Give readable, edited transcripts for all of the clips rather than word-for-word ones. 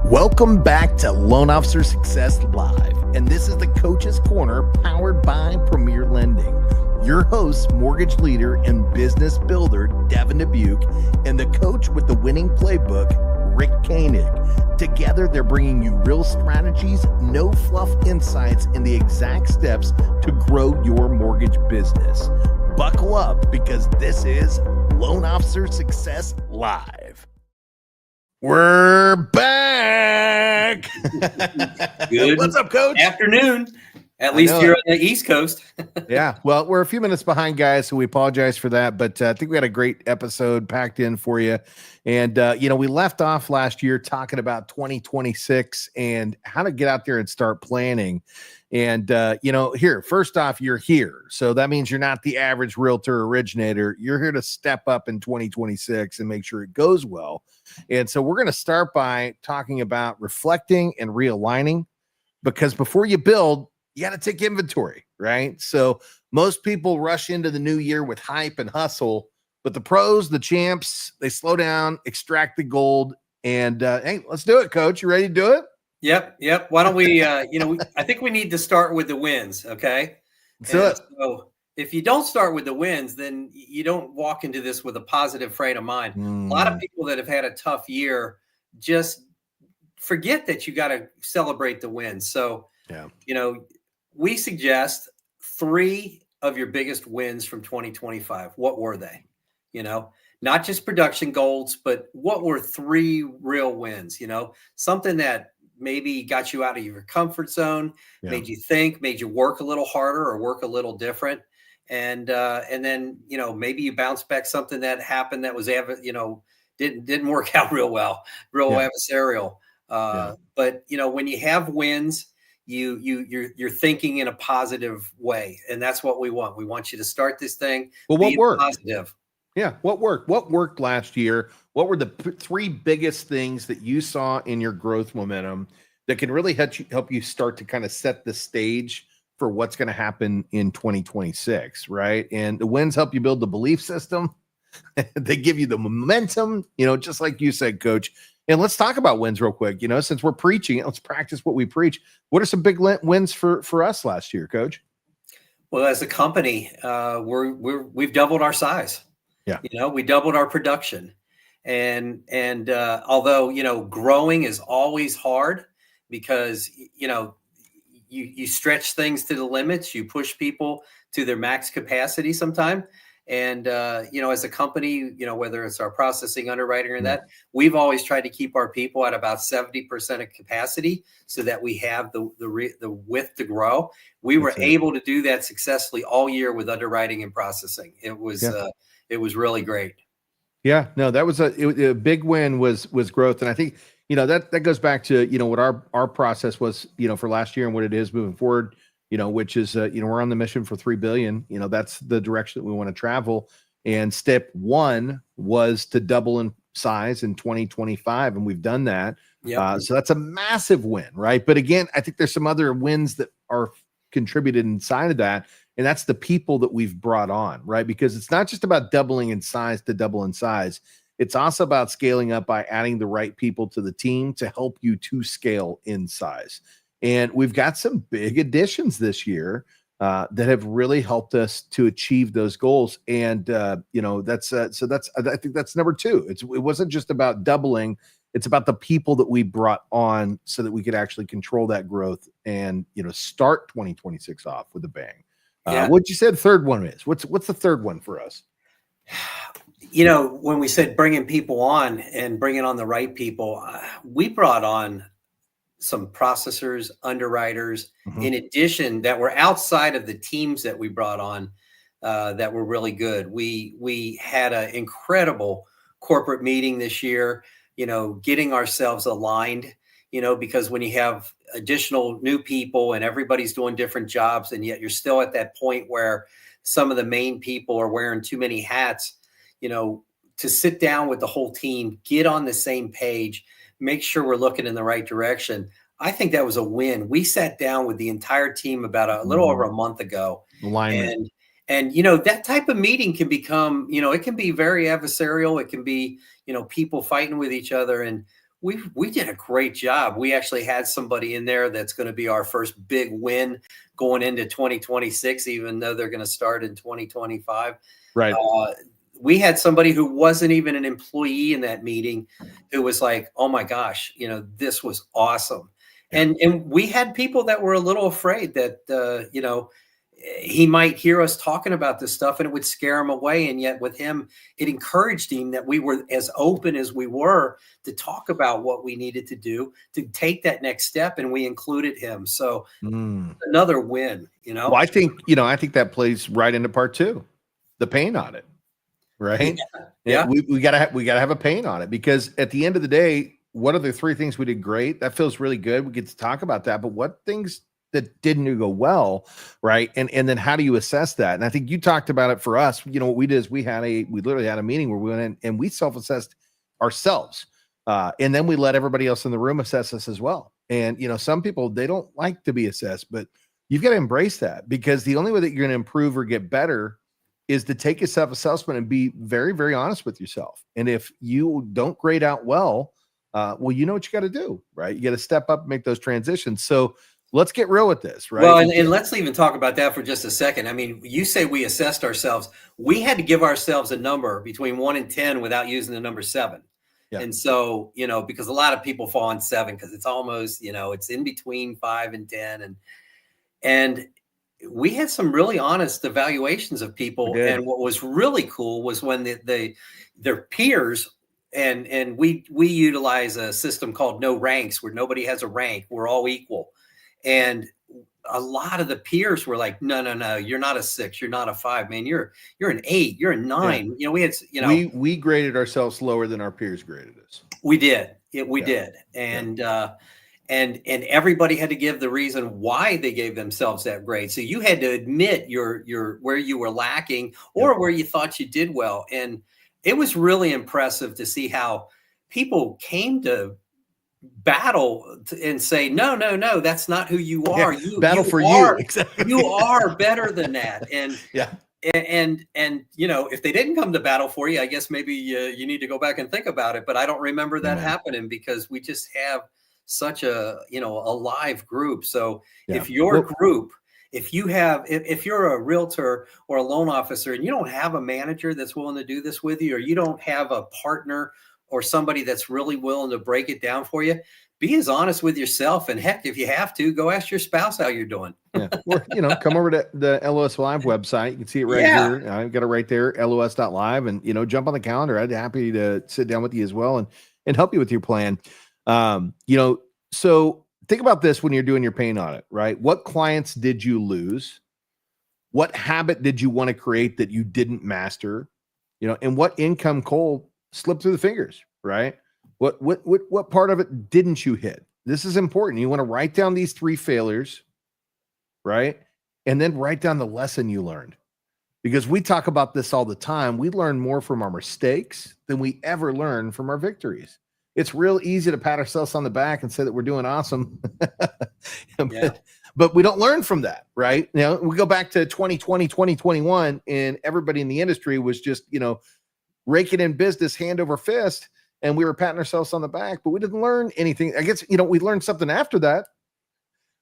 Welcome back to Loan Officer Success Live, and this is the Coach's Corner powered by Premier Lending. Your host, mortgage leader and business builder, Devin Dubuque, and the coach with the winning playbook, Rick Koenig. Together, they're bringing you real strategies, no fluff insights, and the exact steps to grow your mortgage business. Buckle up because this is Loan Officer Success Live. We're back. Good. What's up, Coach? Afternoon. At least you're on the East Coast. Yeah. Well, we're a few minutes behind, guys, so we apologize for that. But I think we had a great episode packed in for you. And, we left off last year talking about 2026 and how to get out there and start planning. And, here, first off, you're here. So that means you're not the average realtor originator. You're here to step up in 2026 and make sure it goes well. And so we're going to start by talking about reflecting and realigning, because before you build, you got to take inventory, right? So most people rush into the new year with hype and hustle, but the pros, the champs, they slow down, extract the gold, and hey, let's do it, Coach. You ready to do it? Yep. Why don't we, I think we need to start with the wins, okay? So if you don't start with the wins, then you don't walk into this with a positive frame of mind. A lot of people that have had a tough year just forget that you got to celebrate the wins. So, we suggest 3 of your biggest wins from 2025. What were they? Not just production goals, but what were 3 real wins? Something that maybe got you out of your comfort zone, made you think, made you work a little harder or work a little different. And then, maybe you bounce back something that happened that was, didn't work out real well, adversarial. But, when you have wins, you're thinking in a positive way. And that's what we want. We want you to start this thing. Well, what worked? Positive. Yeah. What worked? What worked last year? What were the 3 biggest things that you saw in your growth momentum that can really help you start to kind of set the stage for what's going to happen in 2026, right? And the wins help you build the belief system. They give you the momentum, just like you said, Coach. And let's talk about wins real quick. Since we're preaching, let's practice what we preach. What are some big wins for us last year, Coach? Well, as a company, we've doubled our size. Yeah. We doubled our production. And although, growing is always hard because, you stretch things to the limits, you push people to their max capacity sometime. And, as a company, whether it's our processing, underwriting or that, we've always tried to keep our people at about 70% of capacity so that we have the width to grow. We were able to do that successfully all year with underwriting and processing. It was really great. Yeah, no, that was a big win was growth. And I think, that goes back to, what our process was, for last year and what it is moving forward, which is, we're on the mission for 3 billion, that's the direction that we want to travel. And step 1 was to double in size in 2025. And we've done that. So that's a massive win, right? But again, I think there's some other wins that are contributed inside of that. And that's the people that we've brought on, right? Because it's not just about doubling in size to double in size. It's also about scaling up by adding the right people to the team to help you to scale in size. And we've got some big additions this year that have really helped us to achieve those goals. And, I think that's number 2. It wasn't just about doubling. It's about the people that we brought on so that we could actually control that growth and, start 2026 off with a bang. What you said third one is? What's the third one for us? When we said bringing people on and bringing on the right people, we brought on some processors, underwriters, in addition, that were outside of the teams that we brought on that were really good. We had an incredible corporate meeting this year, getting ourselves aligned, because when you have additional new people and everybody's doing different jobs, and yet you're still at that point where some of the main people are wearing too many hats, to sit down with the whole team, get on the same page, make sure we're looking in the right direction. I think that was a win. We sat down with the entire team about a little over a month ago. Alignment. And, that type of meeting can become, it can be very adversarial. It can be, people fighting with each other. And we did a great job. We actually had somebody in there that's going to be our first big win going into 2026, even though they're going to start in 2025. Right. We had somebody who wasn't even an employee in that meeting who was like, oh my gosh, this was awesome. Yeah. And we had people that were a little afraid that, he might hear us talking about this stuff and it would scare him away. And yet with him, it encouraged him that we were as open as we were to talk about what we needed to do to take that next step. And we included him. So another win, Well, I think that plays right into part 2, the pain audit. Right. Yeah. We gotta have a pain on it, because at the end of the day, what are the 3 things we did great? That feels really good. We get to talk about that, but what things that didn't go well, right? And then how do you assess that? And I think you talked about it for us. What we did is we literally had a meeting where we went in and we self-assessed ourselves. And then we let everybody else in the room assess us as well. And some people, they don't like to be assessed, but you've got to embrace that, because the only way that you're going to improve or get better is to take a self-assessment and be very, very honest with yourself. And if you don't grade out well, you know what you got to do, right? You got to step up and make those transitions. So let's get real with this, right? Well, and let's even talk about that for just a second. I mean, you say we assessed ourselves. We had to give ourselves a number between 1 and 10 without using the number 7. Yeah. And so, because a lot of people fall on 7 because it's almost, it's in between 5 and 10. And we had some really honest evaluations of people. And what was really cool was when their peers, and we utilize a system called no ranks, where nobody has a rank. We're all equal. And a lot of the peers were like, no, you're not a 6, you're not a 5, man. You're an 8, you're a 9. Yeah. We had, we graded ourselves lower than our peers graded us. We did. We did. And, and everybody had to give the reason why they gave themselves that grade. So you had to admit your where you were lacking or where you thought you did well. And it was really impressive to see how people came to battle and say, no, that's not who you are. You Exactly. You are better than that. And and if they didn't come to battle for you, I guess maybe you need to go back and think about it. But I don't remember that happening, because we just have such a live group. So if your group, if you're a realtor or a loan officer and you don't have a manager that's willing to do this with you, or you don't have a partner or somebody that's really willing to break it down for you, be as honest with yourself. And heck, if you have to, go ask your spouse how you're doing. Or, come over to the LOS Live website. You can see it right here. I've got it right there, LOS.live, and, jump on the calendar. I'd be happy to sit down with you as well and help you with your plan. So think about this when you're doing your pain audit, right? What clients did you lose? What habit did you want to create that you didn't master? And what income goal slipped through the fingers, right? What part of it didn't you hit? This is important. You want to write down these 3 failures, right? And then write down the lesson you learned, because we talk about this all the time. We learn more from our mistakes than we ever learn from our victories. It's real easy to pat ourselves on the back and say that we're doing awesome, but we don't learn from that, right? We go back to 2020, 2021, and everybody in the industry was just, raking in business hand over fist, and we were patting ourselves on the back, but we didn't learn anything. I guess, we learned something after that.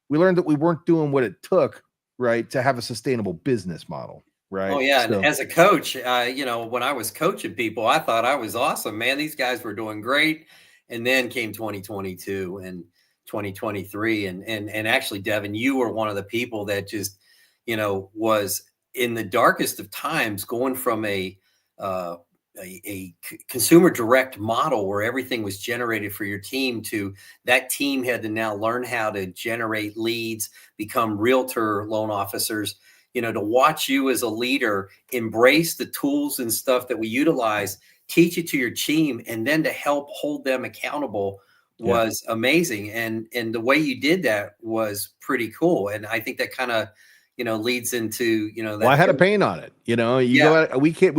We learned that we weren't doing what it took, right, to have a sustainable business model, right? Oh, yeah. So, and as a coach, when I was coaching people, I thought I was awesome, man. These guys were doing great. And then came 2022 and 2023. And actually, Devin, you were one of the people that just, was in the darkest of times, going from a consumer direct model where everything was generated for your team to that team had to now learn how to generate leads, become realtor loan officers, to watch you as a leader embrace the tools and stuff that we utilize, teach it to your team, and then to help hold them accountable was amazing. And the way you did that was pretty cool. And I think that kind of, leads into, that well, I had a pain audit, go out, we came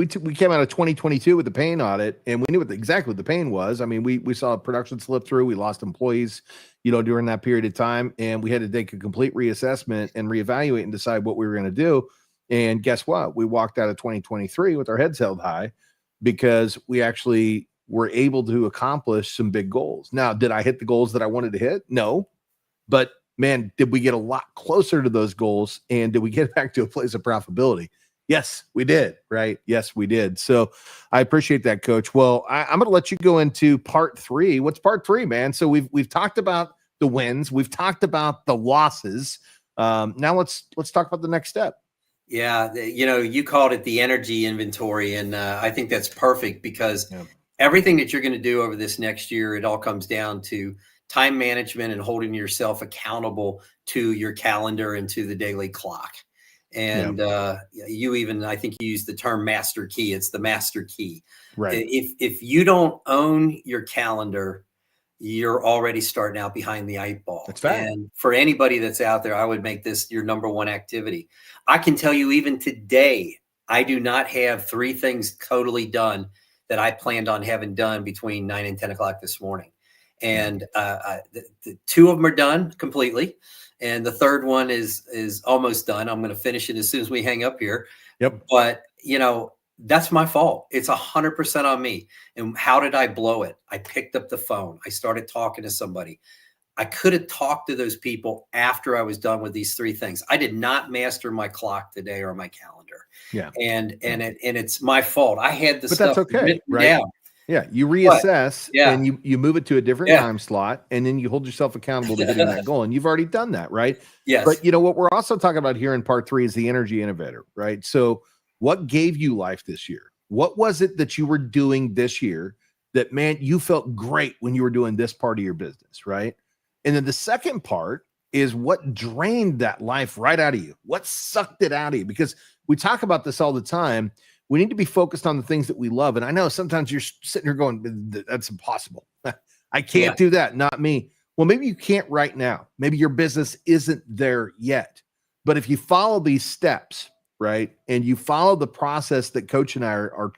out of 2022 with the pain audit, and we knew exactly what the pain was. I mean, we saw production slip through, we lost employees, during that period of time, and we had to take a complete reassessment and reevaluate and decide what we were going to do. And guess what? We walked out of 2023 with our heads held high, because we actually were able to accomplish some big goals. Now, did I hit the goals that I wanted to hit? No. But man, did we get a lot closer to those goals? And did we get back to a place of profitability? Yes, we did. Right. Yes, we did. So I appreciate that, Coach. Well, I'm going to let you go into part 3. What's part 3, man? So we've talked about the wins. We've talked about the losses. Now let's talk about the next step. Yeah. You called it the energy inventory. And I think that's perfect because everything that you're going to do over this next year, it all comes down to time management and holding yourself accountable to your calendar and to the daily clock. And I think you used the term master key. It's the master key. Right. If you don't own your calendar, you're already starting out behind the 8 ball. That's fact. And for anybody that's out there, I would make this your number one activity. I can tell you even today, I do not have 3 things totally done that I planned on having done between 9 and 10 o'clock this morning. And the 2 of them are done completely. And the third one is almost done. I'm going to finish it as soon as we hang up here. Yep. But, that's my fault. It's 100% on me. And how did I blow it? I picked up the phone. I started talking to somebody. I could have talked to those people after I was done with these 3 things. I did not master my clock today or my calendar. Yeah. And it's my fault. I had the but stuff that's okay, written right? down. Yeah, you reassess and you move it to a different Yeah. time slot, and then you hold yourself accountable to hitting that goal. And you've already done that, right? Yes. But what we're also talking about here in part 3 is the energy innovator, right? So what gave you life this year? What was it that you were doing this year that, man, you felt great when you were doing this part of your business, right? And then the second part is what drained that life right out of you. What sucked it out of you? Because we talk about this all the time. We need to be focused on the things that we love. And I know sometimes you're sitting here going, that's impossible. I can't do that. Not me. Well, maybe you can't right now. Maybe your business isn't there yet. But if you follow these steps, right, and you follow the process that Coach and I are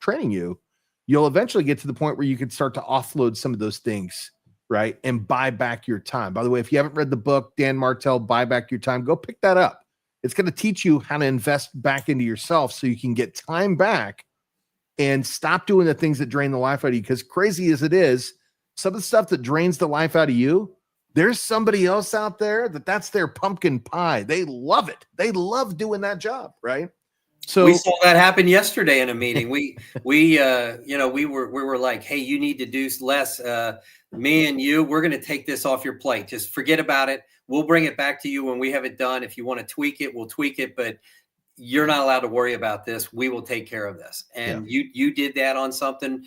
training you, you'll eventually get to the point where you can start to offload some of those things, right, and buy back your time. By the way, if you haven't read the book, Dan Martell, Buy Back Your Time, go pick that up. It's going to teach you how to invest back into yourself so you can get time back and stop doing the things that drain the life out of you. Because crazy as it is, some of the stuff that drains the life out of you, there's somebody else out there that's their pumpkin pie. They love it. They love doing that job, right? So we saw that happen yesterday in a meeting. We were like, hey, you need to do less. Me and you, we're going to take this off your plate. Just forget about it. We'll bring it back to you when we have it done. If you want to tweak it, we'll tweak it, but you're not allowed to worry about this. We will take care of this. And you did that on something.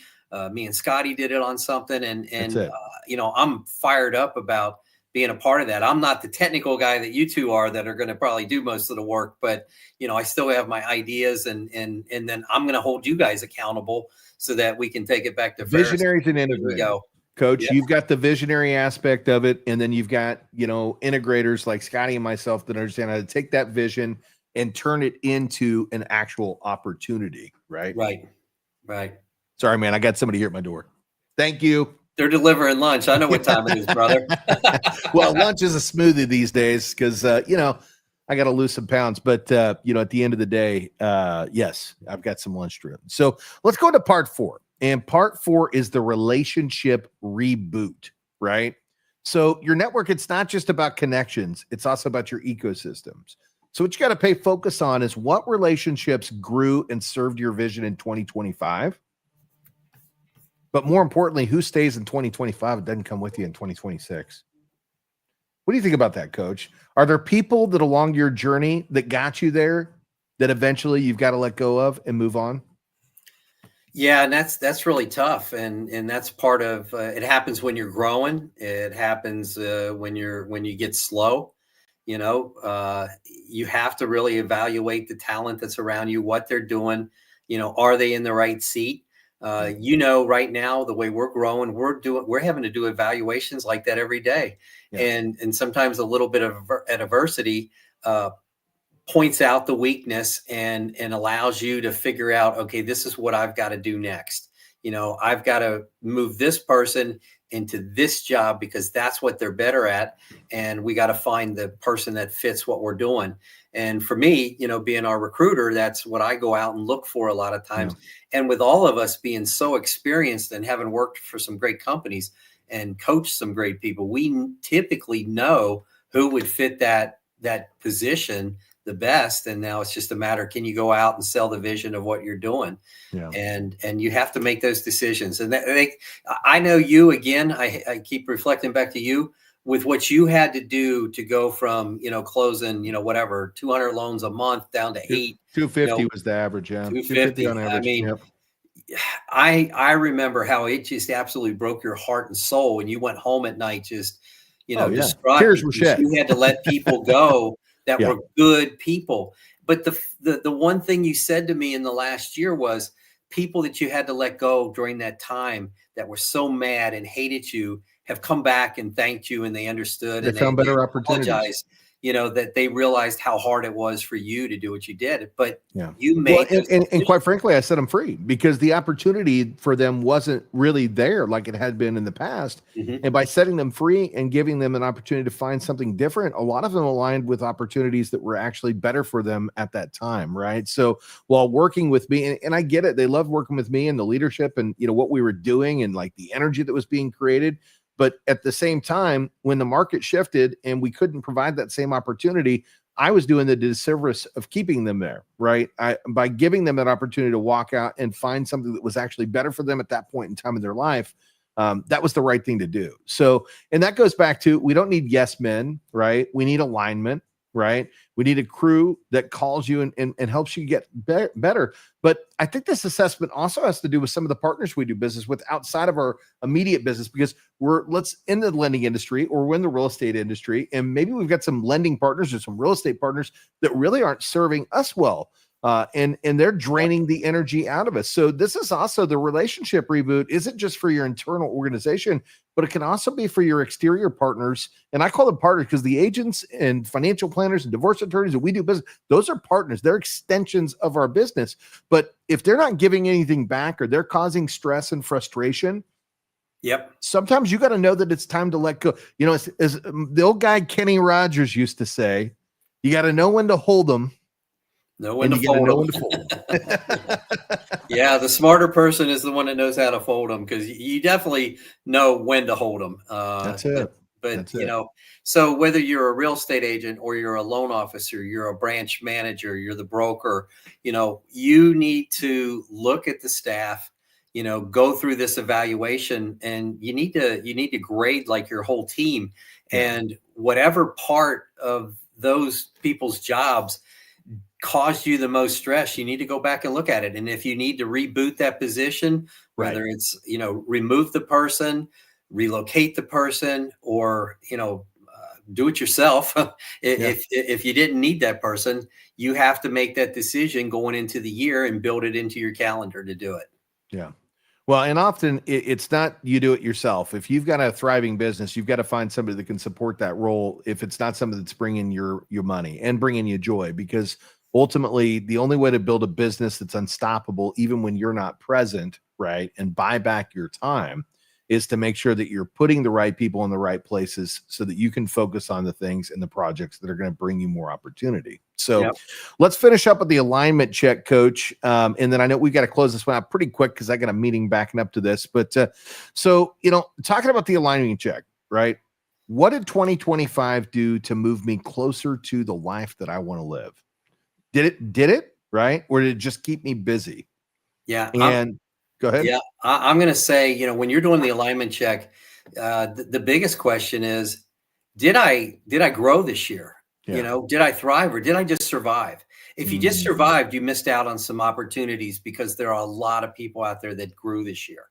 Me and Scotty did it on something. And I'm fired up about being a part of that. I'm not the technical guy that you two are that are going to probably do most of the work, but I still have my ideas and then I'm going to hold you guys accountable so that we can take it back to visionaries and integrators. Coach, you've got the visionary aspect of it, and then you've got integrators like Scotty and myself that understand how to take that vision and turn it into an actual opportunity. Right. Sorry, man, I got somebody here at my door. Thank you. They're delivering lunch. I know what time it is, brother. Well, lunch is a smoothie these days because, I got to lose some pounds. But, at the end of the day, yes, I've got some lunch to eat. So let's go to part 4. And part 4 is the relationship reboot, right? So your network, it's not just about connections. It's also about your ecosystems. So what you got to pay focus on is what relationships grew and served your vision in 2025. But more importantly, who stays in 2025 and doesn't come with you in 2026? What do you think about that, Coach? Are there people that along your journey that got you there that eventually you've got to let go of and move on? Yeah, and that's really tough, and that's part of it. Happens when you're growing. It happens when you get slow. You have to really evaluate the talent that's around you, what they're doing. Are they in the right seat? Right now, the way we're growing, we're having to do evaluations like that every day. Yeah. And sometimes a little bit of adversity points out the weakness and allows you to figure out, okay, this is what I've got to do next. I've got to move this person into this job because that's what they're better at. And we got to find the person that fits what we're doing. And for me, being our recruiter, that's what I go out and look for a lot of times. Yeah. And with all of us being so experienced and having worked for some great companies and coached some great people, we typically know who would fit that position the best. And now it's just a matter, can you go out and sell the vision of what you're doing? Yeah. And you have to make those decisions. And I know you, again, I keep reflecting back to you with what you had to do to go from, closing, whatever, 200 loans a month down to 8. 250 was the average. Yeah. 250 on average. I mean, yep. I remember how it just absolutely broke your heart and soul when you went home at night, just, distraught. Tears were shed. You had to let people go that were good people. But the one thing you said to me in the last year was people that you had to let go during that time that were so mad and hated you have come back and thanked you, and they understood. They found better opportunities. That they realized how hard it was for you to do what you did. But you made and quite frankly, I set them free because the opportunity for them wasn't really there like it had been in the past. Mm-hmm. And by setting them free and giving them an opportunity to find something different, a lot of them aligned with opportunities that were actually better for them at that time, right? So while working with me, and I get it, they love working with me and the leadership and what we were doing and like the energy that was being created. But at the same time, when the market shifted and we couldn't provide that same opportunity, I was doing the disservice of keeping them there, right? By giving them that opportunity to walk out and find something that was actually better for them at that point in time in their life. That was the right thing to do. So, and that goes back to, we don't need yes men, right? We need alignment, right? We need a crew that calls you and helps you get better. But I think this assessment also has to do with some of the partners we do business with outside of our immediate business, because let's in the lending industry or we're in the real estate industry, and maybe we've got some lending partners or some real estate partners that really aren't serving us well. And they're draining the energy out of us. So this is also the relationship reboot isn't just for your internal organization, but it can also be for your exterior partners. And I call them partners because the agents and financial planners and divorce attorneys that we do business, those are partners. They're extensions of our business. But if they're not giving anything back or they're causing stress and frustration, sometimes you got to know that it's time to let go. As the old guy Kenny Rogers used to say, you got to know when to hold them. Know when to fold them. Yeah, the smarter person is the one that knows how to fold them, because you definitely know when to hold them. That's it. But so whether you're a real estate agent or you're a loan officer, you're a branch manager, you're the broker, you need to look at the staff, go through this evaluation, and you need to grade like your whole team, and whatever part of those people's jobs caused you the most stress, you need to go back and look at it. And if you need to reboot that position, whether it's, remove the person, relocate the person, or, do it yourself. If you didn't need that person, you have to make that decision going into the year and build it into your calendar to do it. Yeah. Well, and often it's not you do it yourself. If you've got a thriving business, you've got to find somebody that can support that role. If it's not somebody that's bringing your money and bringing you joy, because ultimately the only way to build a business that's unstoppable, even when you're not present, right, and buy back your time, is to make sure that you're putting the right people in the right places so that you can focus on the things and the projects that are going to bring you more opportunity. So let's finish up with the alignment check, Coach. And then I know we've got to close this one out pretty quick because I got a meeting backing up to this. But so, talking about the alignment check, right? What did 2025 do to move me closer to the life that I want to live? Did it, right? Or did it just keep me busy? Yeah. And go ahead. Yeah. I'm going to say, when you're doing the alignment check, the biggest question is, did I grow this year? Did I thrive, or did I just survive? If you just survived, you missed out on some opportunities, because there are a lot of people out there that grew this year.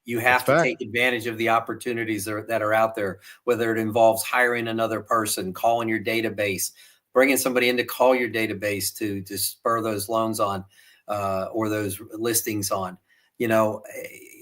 You have to take advantage of the opportunities that are out there, whether it involves hiring another person, calling your database, bringing somebody in to call your database to spur those loans on, or those listings on.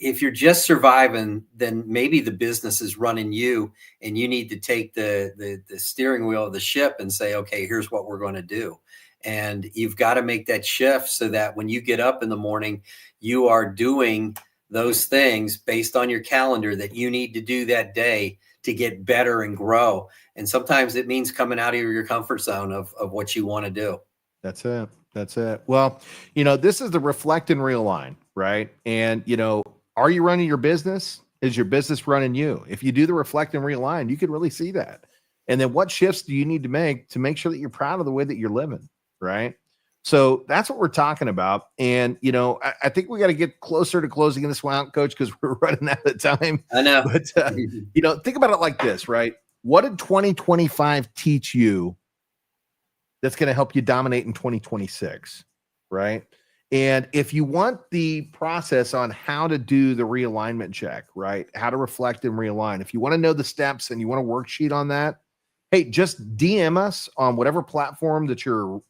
If you're just surviving, then maybe the business is running you, and you need to take the steering wheel of the ship and say, okay, here's what we're going to do. And you've got to make that shift so that when you get up in the morning, you are doing those things based on your calendar that you need to do that day to get better and grow. And sometimes it means coming out of your comfort zone of what you want to do. That's it. That's it. Well, this is the Reflect and Realign, right? And, are you running your business? Is your business running you? If you do the Reflect and Realign, you can really see that. And then what shifts do you need to make sure that you're proud of the way that you're living, right? So that's what we're talking about. And, I think we got to get closer to closing this one out, Coach, because we're running out of time. I know. But, think about it like this, right? What did 2025 teach you that's going to help you dominate in 2026, right? And if you want the process on how to do the realignment check, right? How to reflect and realign. If you want to know the steps and you want a worksheet on that, hey, just DM us on whatever platform that you're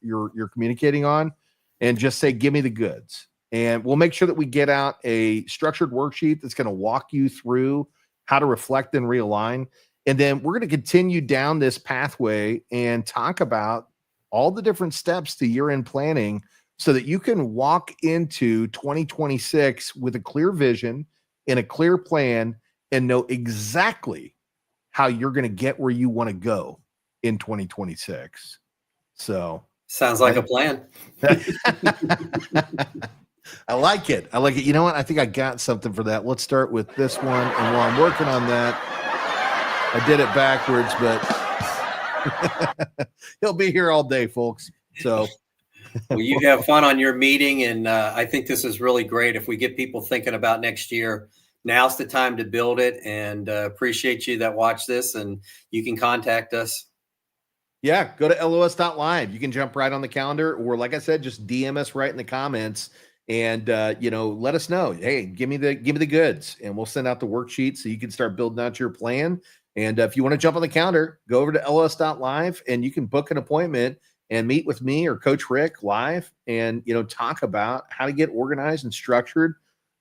communicating on, and just say, give me the goods. And we'll make sure that we get out a structured worksheet that's going to walk you through how to reflect and realign. And then we're going to continue down this pathway and talk about all the different steps to year-end planning so that you can walk into 2026 with a clear vision and a clear plan and know exactly how you're going to get where you want to go in 2026. So sounds like a plan. I like it. You know what? I think I got something for that. Let's start with this one. And while I'm working on that, I did it backwards, but he'll be here all day, folks. So well, you have fun on your meeting. And I think this is really great. If we get people thinking about next year, now's the time to build it. And appreciate you that watch this, and you can contact us. Yeah, go to los.live. You can jump right on the calendar, or like I said, just DM us right in the comments and let us know. Hey, give me the goods, and we'll send out the worksheet so you can start building out your plan. And if you want to jump on the calendar, go over to los.live and you can book an appointment and meet with me or Coach Rick live and talk about how to get organized and structured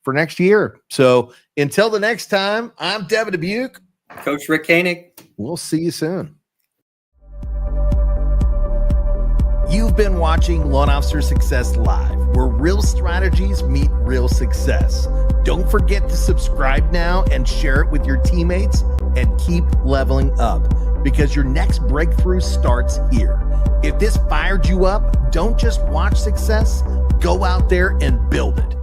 for next year. So until the next time, I'm Devin Dubuque. Coach Rick Koenig. We'll see you soon. You've been watching Loan Officer Success Live, where real strategies meet real success. Don't forget to subscribe now and share it with your teammates, and keep leveling up, because your next breakthrough starts here. If this fired you up, don't just watch success, go out there and build it.